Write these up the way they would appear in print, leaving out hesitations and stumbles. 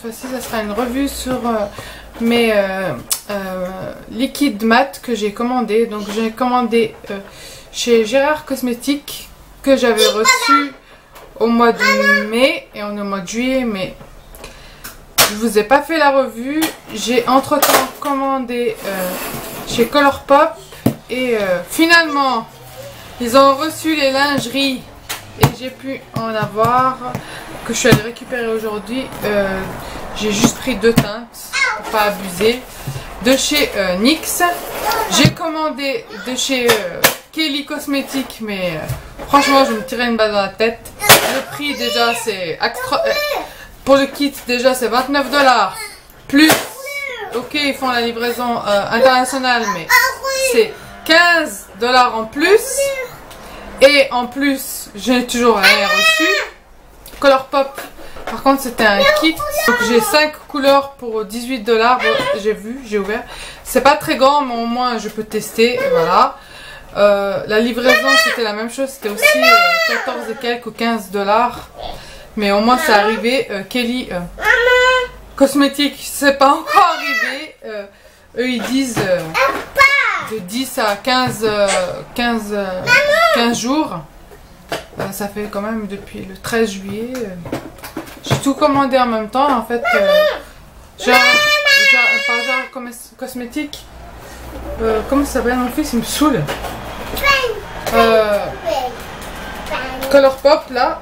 cette fois-ci, ça sera une revue sur mes liquides mat que j'ai commandé. Donc j'ai commandé chez Gérard Cosmétiques que j'avais reçu au mois de mai et on est au mois de juillet, mais je vous ai pas fait la revue. J'ai entre-temps commandé chez Colourpop et finalement ils ont reçu les lingeries et j'ai pu en avoir, que je suis allée récupérer aujourd'hui. J'ai juste pris 2 teintes pour pas abuser, de chez NYX. J'ai commandé de chez Kelly Cosmétiques, mais franchement je me tirais une balle dans la tête. Le prix déjà c'est pour le kit déjà c'est 29 $, plus ok ils font la livraison internationale, mais c'est 15 $ en plus. Et en plus, j'ai toujours rien reçu. Colourpop, par contre, c'était un kit. Donc j'ai 5 couleurs pour 18 $. J'ai vu, j'ai ouvert. C'est pas très grand, mais au moins je peux tester. Voilà. La livraison, c'était la même chose. C'était aussi 14 et quelques ou 15 $. Mais au moins, c'est arrivé. Kelly Cosmétiques, c'est pas encore arrivé. Eux, ils disent de 10 à 15 jours. Ça fait quand même depuis le 13 juillet. J'ai tout commandé en même temps. En fait, genre cosmétique. Comment ça s'appelle? Mon fils, il me saoule. Colourpop, là.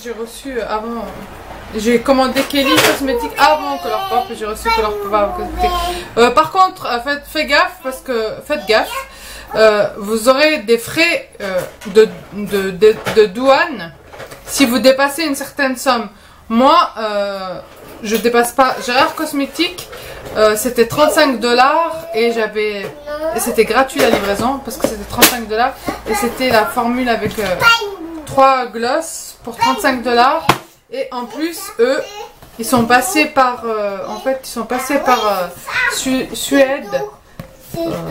J'ai reçu avant. J'ai commandé Kelly Cosmétiques avant Colourpop et j'ai reçu Colourpop avant Cosmétiques. Par contre, faites gaffe, vous aurez des frais de douane si vous dépassez une certaine somme. Moi, je dépasse pas. Gérard Cosmétiques, c'était 35 $ et c'était gratuit la livraison parce que c'était 35 $ et c'était la formule avec 3 glosses pour 35 $. Et en plus, eux, ils sont passés par, Suède,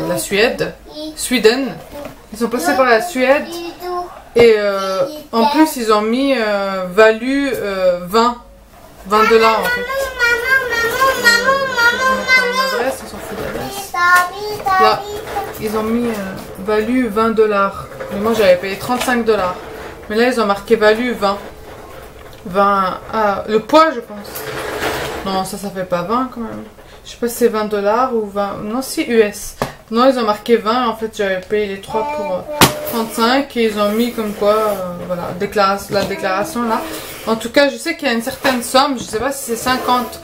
la Suède, Sweden. Ils sont passés par la Suède et en plus ils ont mis value 20 $, en fait. Ils sont fait l'adresse. Là, ils ont mis value 20 $. Mais moi j'avais payé 35 $. Mais là ils ont marqué value 20. Le poids je pense. Non, ça fait pas 20 quand même. Je sais pas si c'est 20 $ ou 20. Non, c'est US. Non, ils ont marqué 20. En fait, j'avais payé les 3 pour 35 et ils ont mis comme quoi, voilà, la déclaration là. En tout cas, je sais qu'il y a une certaine somme. Je sais pas si c'est 50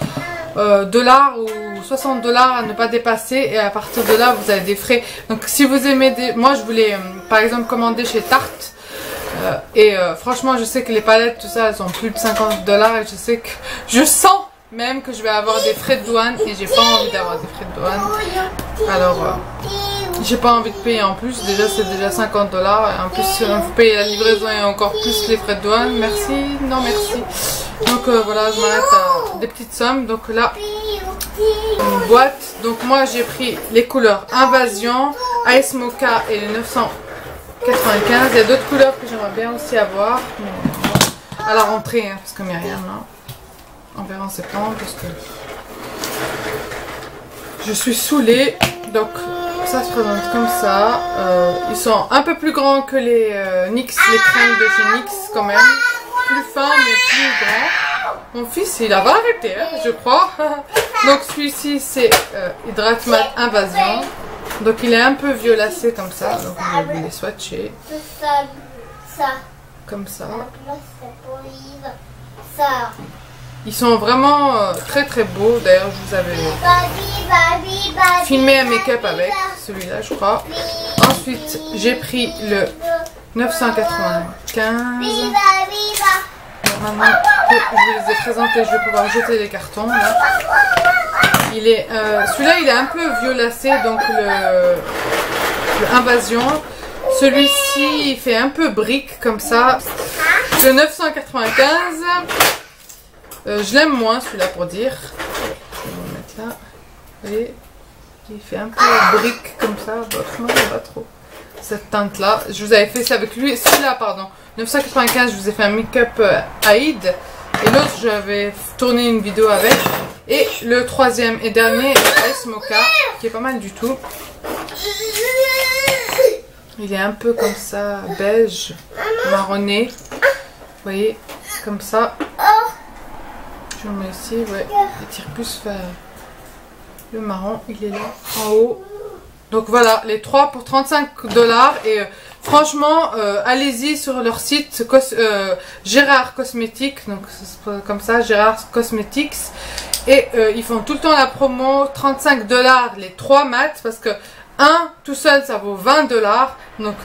$ ou 60 $ à ne pas dépasser et à partir de là, vous avez des frais. Donc, si vous aimez moi, je voulais par exemple commander chez Tarte. Franchement, je sais que les palettes, tout ça, elles sont plus de 50 $ et je sais que je sens même que je vais avoir des frais de douane et j'ai pas envie d'avoir des frais de douane. Alors, j'ai pas envie de payer en plus. Déjà, c'est déjà 50 $ et en plus, vous payez la livraison et encore plus les frais de douane. Merci, non merci. Donc voilà, je m'arrête à des petites sommes. Donc là, une boîte. Donc moi, j'ai pris les couleurs Invasion, Ice Mocha et les 995. Il y a d'autres couleurs que j'aimerais bien aussi avoir. Mais à la rentrée, hein, parce que Myriam, hein, on verra en septembre. Parce que je suis saoulée. Donc ça se présente comme ça. Ils sont un peu plus grands que les NYX, les crèmes de chez NYX quand même. Plus fins mais plus grands. Mon fils, il va arrêter, hein, je crois. Donc celui-ci, c'est Hydrate Mat Invasion. Donc il est un peu violacé comme ça, donc on va les swatcher. Comme ça. Ils sont vraiment très très beaux. D'ailleurs je vous avais filmé un make-up avec celui-là je crois. Ensuite j'ai pris le 995. Maintenant que je les ai présentés, je vais pouvoir jeter les cartons là. Il est celui-là il est un peu violacé, donc le Invasion. Celui-ci il fait un peu brique comme ça. Le 995, je l'aime moins celui-là pour dire. Je vais le mettre là. Vous voyez, il fait un peu brique comme ça. Moi j'aime pas trop cette teinte là. Je vous avais fait ça avec lui, celui-là pardon. 995, je vous ai fait un make-up Aïd. Et l'autre, j'avais tourné une vidéo avec. Et le troisième et dernier est S Mocha, qui est pas mal du tout. Il est un peu comme ça, beige, marronné. Vous voyez, comme ça. Je le mets ici, ouais. Il tire plus vers le marron, il est là, en haut. Donc voilà, les trois pour 35 $. Et franchement, allez-y sur leur site Gérard Cosmetics. Donc comme ça, Gérard Cosmetics. Et ils font tout le temps la promo 35 $ les 3 mats. Parce que un tout seul, ça vaut 20 $. Donc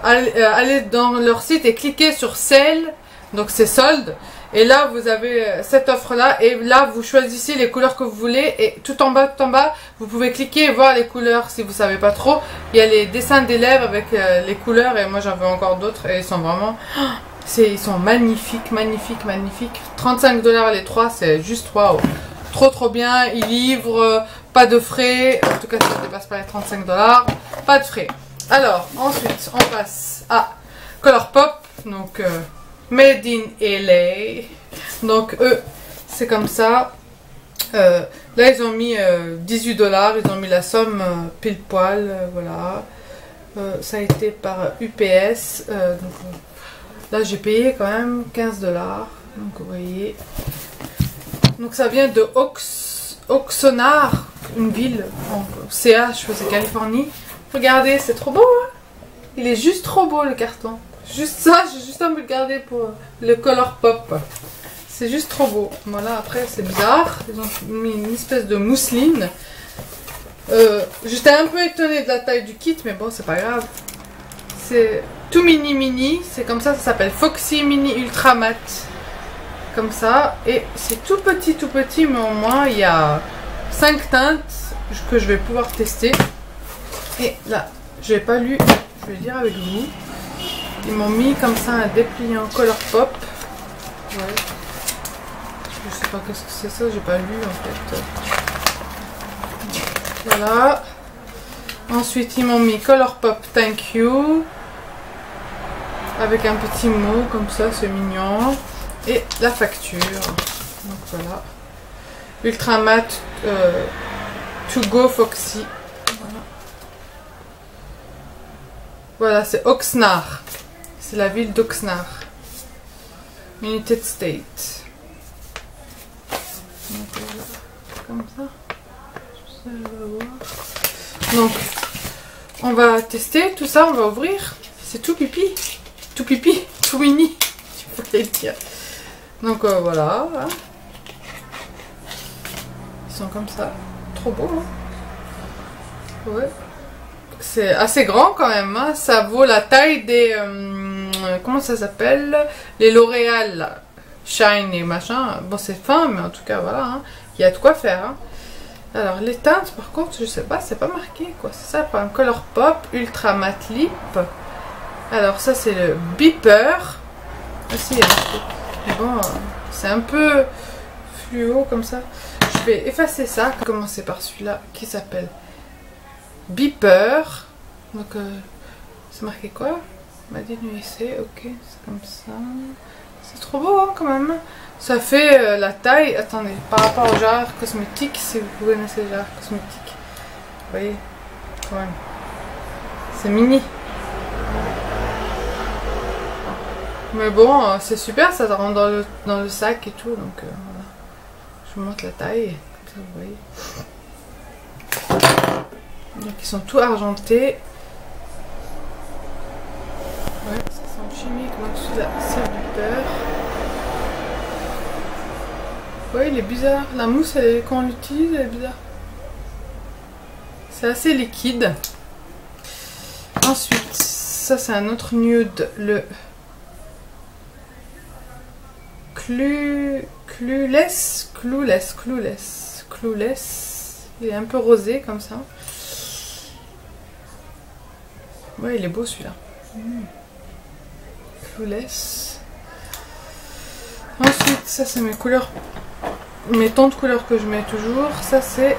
allez dans leur site et cliquez sur Sale. Donc c'est solde. Et là, vous avez cette offre-là. Et là, vous choisissez les couleurs que vous voulez. Et tout en bas, vous pouvez cliquer et voir les couleurs si vous savez pas trop. Il y a les dessins des lèvres avec les couleurs. Et moi, j'en veux encore d'autres. Et ils sont vraiment... ils sont magnifiques, magnifiques, magnifiques. 35 $ les 3, c'est juste waouh. Trop, trop bien. Ils livrent, pas de frais. En tout cas, ça ne dépasse pas les 35 $. Pas de frais. Alors, ensuite, on passe à Colourpop. Donc... Made in LA. Donc eux, c'est comme ça. Là, ils ont mis 18 $. Ils ont mis la somme pile poil. Voilà. Ça a été par UPS. Donc, là, j'ai payé quand même 15 $. Donc, vous voyez. Donc, ça vient de Oxnard, une ville en CH, c'est Californie. Regardez, c'est trop beau. Hein, il est juste trop beau, le carton. Juste ça, j'ai juste envie de le garder pour le Colourpop. C'est juste trop beau. Voilà, après c'est bizarre. Ils ont mis une espèce de mousseline. J'étais un peu étonnée de la taille du kit, mais bon, c'est pas grave. C'est tout mini. C'est comme ça s'appelle Foxy Mini Ultra Matte. Comme ça. Et c'est tout petit, mais au moins il y a 5 teintes que je vais pouvoir tester. Et là, je n'ai pas lu, je vais dire avec vous. Ils m'ont mis comme ça un dépliant Colourpop. Ouais. Je sais pas qu'est-ce que c'est ça, j'ai pas lu en fait. Voilà. Ensuite, ils m'ont mis Colourpop Thank You. Avec un petit mot comme ça, c'est mignon. Et la facture. Donc voilà. Ultra Matte To Go Foxy. Voilà, voilà, c'est Oxnard. C'est la ville d'Oxnard. United States. Donc voilà, comme ça. Donc, on va tester tout ça, on va ouvrir. C'est tout pipi. Tout pipi, tout mini. Tu pourrais dire. Donc voilà. Hein. Ils sont comme ça. Trop beau. Hein. Ouais. C'est assez grand quand même. Hein. Ça vaut la taille des... comment ça s'appelle? Les L'Oréal Shine et machin. Bon, c'est fin, mais en tout cas, voilà. Hein. Il y a de quoi faire. Hein. Alors, les teintes, par contre, je sais pas, c'est pas marqué, quoi. C'est ça, par un Colourpop Ultra Matte Lip. Alors, ça, c'est le Beeper. Ah, si, il y a marqué. Mais bon, c'est un peu fluo, comme ça. Je vais effacer ça. Commencer par celui-là, qui s'appelle Beeper. Donc, c'est marqué quoi? Made in USA, ok, c'est comme ça. C'est trop beau, hein, quand même. Ça fait la taille, attendez, par rapport au Gérard Cosmetics, si vous connaissez Gérard Cosmetics. Vous voyez, quand même. C'est mini. Mais bon, c'est super, ça rentre dans le sac et tout, donc voilà. Je vous montre la taille, comme ça vous voyez. Donc ils sont tout argentés. Ouais, ça sent chimique, donc celui-là, c'est du beurre. Ouais, il est bizarre. La mousse, quand on l'utilise, elle est bizarre. C'est assez liquide. Ensuite, ça c'est un autre nude, le Clueless. Il est un peu rosé comme ça. Ouais, il est beau celui-là. Clueless. Ensuite, ça c'est mes couleurs, mes tons de couleurs que je mets toujours. Ça c'est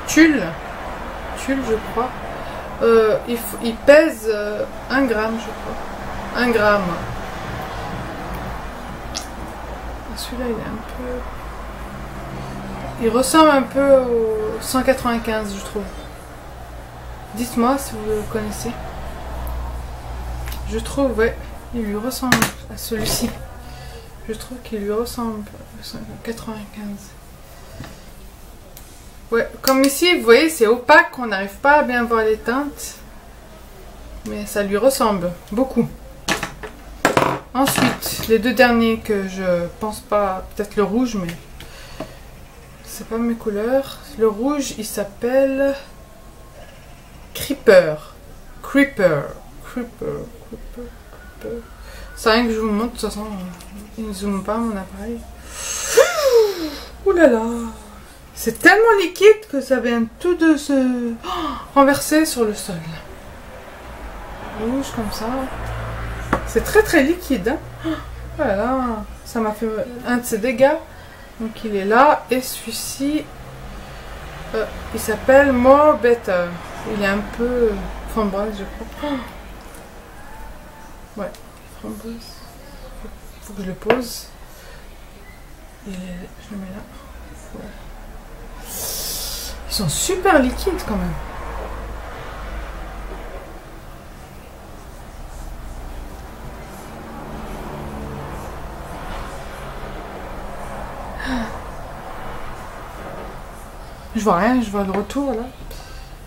Tulle, je crois. Il pèse 1 gramme, je crois. 1 gramme. celui-là il est un peu... Il ressemble un peu au 195 je trouve. Dites-moi si vous le connaissez. Je trouve, ouais, il lui ressemble à celui-ci. Je trouve qu'il lui ressemble au 195. Ouais, comme ici, vous voyez, c'est opaque, on n'arrive pas à bien voir les teintes. Mais ça lui ressemble beaucoup. Ensuite, les deux derniers que je pense pas, peut-être le rouge, mais c'est pas mes couleurs. Le rouge, il s'appelle Creeper. Creeper. C'est rien que je vous montre, de toute façon, il ne zoome pas mon appareil. Ouh là là! C'est tellement liquide que ça vient tout de se renverser sur le sol. Rouge comme ça. C'est très très liquide. Hein. Voilà, ça m'a fait un de ses dégâts. Donc il est là. Et celui-ci, il s'appelle More Better. Il est un peu framboise, je crois. Ouais, framboise. Faut que je le pose. Je le mets là. Ouais. Ils sont super liquides quand même. Je vois rien, je vois le retour là.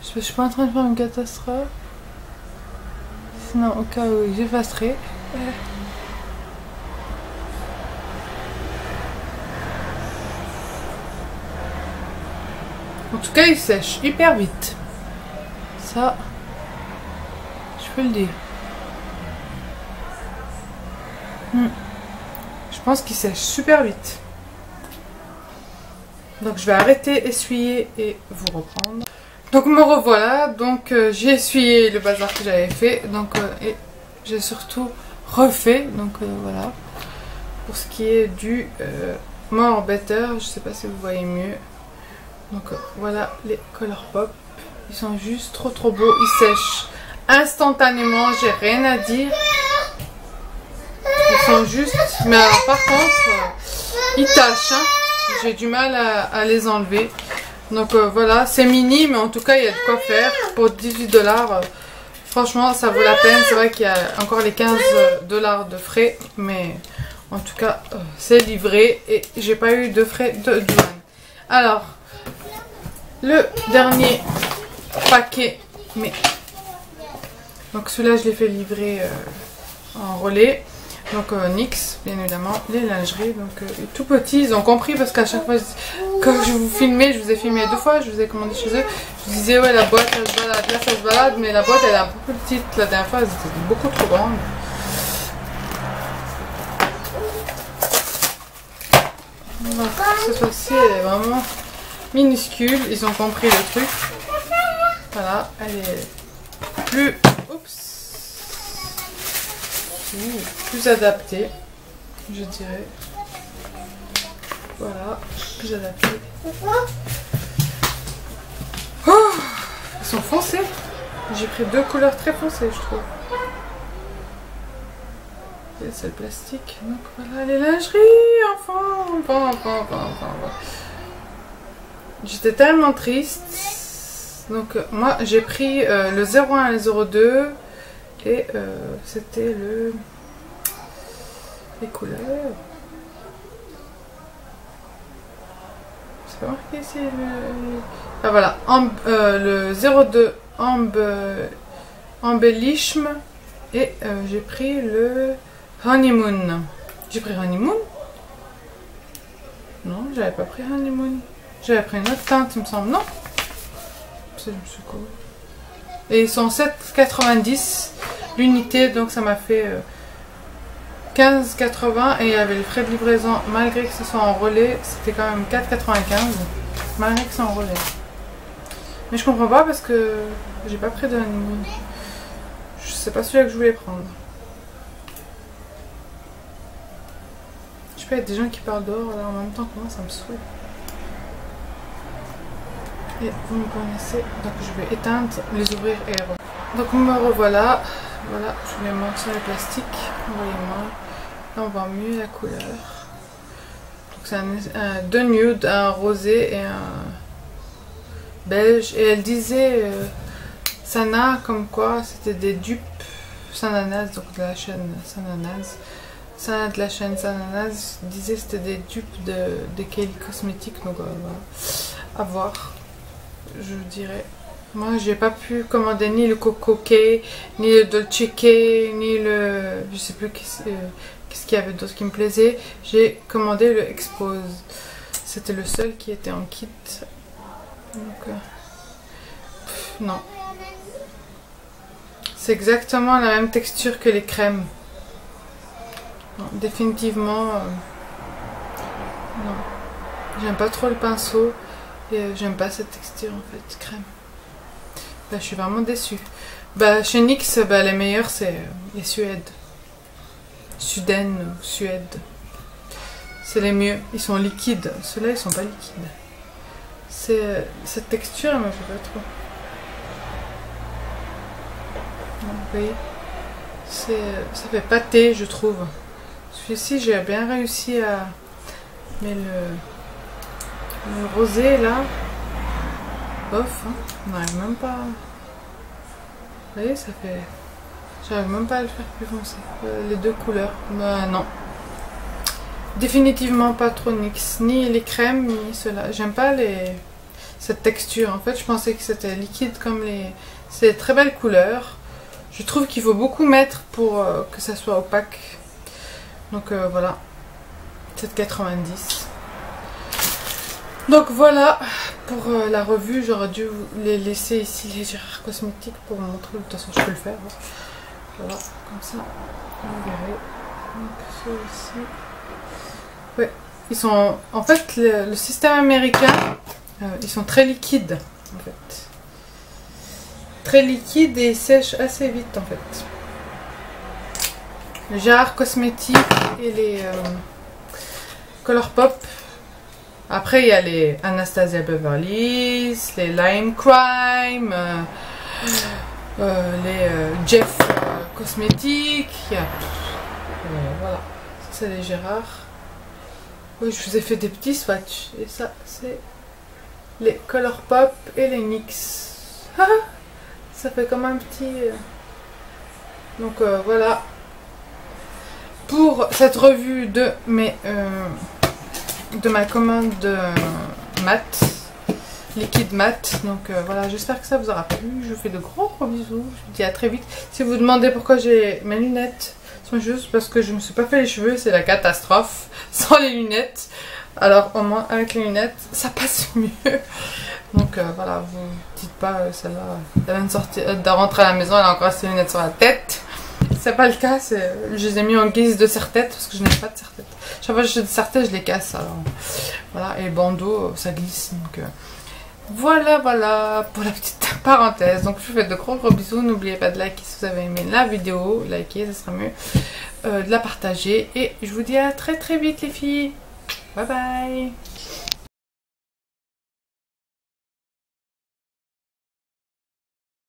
Je suis pas en train de faire une catastrophe. Sinon, au cas où j'effacerai. En tout cas, il sèche hyper vite. Ça, je peux le dire. Je pense qu'il sèche super vite. Donc je vais arrêter, essuyer et vous reprendre. Donc me revoilà. Donc j'ai essuyé le bazar que j'avais fait. Donc et j'ai surtout refait. Donc voilà. Pour ce qui est du More Better, je sais pas si vous voyez mieux. Donc voilà les Color Pop. Ils sont juste trop trop beaux. Ils sèchent instantanément. J'ai rien à dire. Ils sont juste... Mais alors par contre, ils tâchent. Hein. J'ai du mal à les enlever. Donc voilà, c'est mini. Mais en tout cas, il y a de quoi faire. Pour 18 $. Franchement, ça vaut la peine. C'est vrai qu'il y a encore les 15 $ de frais. Mais en tout cas, c'est livré. Et j'ai pas eu de frais de douane. Alors... Le dernier paquet, mais donc celui-là je l'ai fait livrer en relais, donc NYX bien évidemment, les lingeries, donc tout petits, ils ont compris parce qu'à chaque fois quand je vous filmais, je vous ai filmé 2 fois, je vous ai commandé chez eux, je vous disais ouais la boîte elle se balade, là ça se balade, mais la boîte elle est un peu plus petite, la dernière fois elle était beaucoup trop grande. Donc cette fois-ci elle est vraiment minuscule, ils ont compris le truc. Voilà, elle est plus, plus adaptée, je dirais. Voilà, plus adaptée. Oh, ils sont foncés. J'ai pris 2 couleurs très foncées, je trouve. C'est le plastique. Donc voilà les lingeries, enfin. J'étais tellement triste. Donc moi j'ai pris le 01 et le 02 et c'était les couleurs. C'est pas marqué ici ah voilà, le 02 embellisme et j'ai pris le honeymoon. J'ai pris honeymoon? Non, j'avais pas pris honeymoon. J'avais pris une autre teinte, il me semble. Non, c'est quoi. Et ils sont 7,90 l'unité, donc ça m'a fait 15,80 et il y avait le frais de livraison, malgré que ce soit en relais, c'était quand même 4,95 malgré que c'est en relais. Mais je comprends pas parce que j'ai pas pris de honeymoon. Je sais pas celui-là que je voulais prendre. Je sais pas, il y a des gens qui parlent dehors là en même temps que moi, ça me saoule. Et vous me connaissez, donc je vais éteindre, les ouvrir et reprendre. Donc me revoilà. Voilà, je vais monter sur le plastique. Voyez-moi. Là on voit mieux la couleur. c'est deux nudes, un rosé et un beige. Et elle disait, Sana, comme quoi c'était des dupes Sananas, donc de la chaîne Sananas. Sana de la chaîne Sananas disait que c'était des dupes de Kylie Cosmetics, donc voilà, à voir, je dirais. Moi, j'ai pas pu commander ni le Coco Kay, ni le Dolce Kay, ni le... je sais plus qu'est-ce qu'il y avait d'autre qui me plaisait. J'ai commandé le Expose. C'était le seul qui était en kit. Donc, non. C'est exactement la même texture que les crèmes. Non, définitivement, non. J'aime pas trop le pinceau et j'aime pas cette texture en fait, crème. Bah, je suis vraiment déçue. Bah, chez NYX, bah, les meilleurs c'est les Suède. Suden ou Suède. C'est les mieux. Ils sont liquides. Ceux-là, ils sont pas liquides. C'est cette texture, elle me fait pas trop. Donc, vous voyez, ça fait pâté, je trouve. Celui-ci, j'ai bien réussi à... Mais le rosé, là... Bof, hein. On n'arrive même pas... Vous voyez, ça fait... J'arrive même pas à le faire plus foncé. Les deux couleurs. Bah non. Définitivement pas trop NYX. Ni les crèmes, ni ceux-là. J'aime pas cette texture. En fait, je pensais que c'était liquide comme les... C'est très belles couleurs. Je trouve qu'il faut beaucoup mettre pour que ça soit opaque. Donc voilà. 7,90. Donc voilà pour la revue. J'aurais dû vous les laisser ici, les Gérard Cosmetics, pour vous montrer. De toute façon, je peux le faire. Voilà, comme ça. Vous verrez. Donc ceux-ci. Ouais, ils sont... En fait, le système américain, ils sont très liquides, en fait. Très liquides et ils sèchent assez vite, en fait. Les Gérard Cosmetics et les Colourpop. Après, il y a les Anastasia Beverly Hills, les Lime Crime, les Jeff Cosmetics. Voilà, c'est les Gérard. Oui, je vous ai fait des petits swatchs. Et ça, c'est les Colourpop et les NYX. Ça fait comme un petit... Donc voilà. Pour cette revue de ma commande de mat, liquide mat. Donc voilà, j'espère que ça vous aura plu. Je vous fais de gros bisous. Je vous dis à très vite. Si vous vous demandez pourquoi j'ai mes lunettes, c'est juste parce que je ne me suis pas fait les cheveux. C'est la catastrophe sans les lunettes. Alors au moins avec les lunettes, ça passe mieux. Donc voilà, vous dites pas celle-là, elle vient de sortir, de rentrer à la maison, elle a encore ses lunettes sur la tête. C'est pas le cas, je les ai mis en guise de serre-tête parce que je n'ai pas de serre-tête. Chaque fois que j'ai des serre-têtes, je les casse. Alors voilà, et le bandeau, ça glisse. Donc voilà pour la petite parenthèse. Donc je vous fais de gros bisous. N'oubliez pas de liker si vous avez aimé la vidéo. Likez, ça sera mieux. De la partager. Et je vous dis à très vite les filles. Bye bye.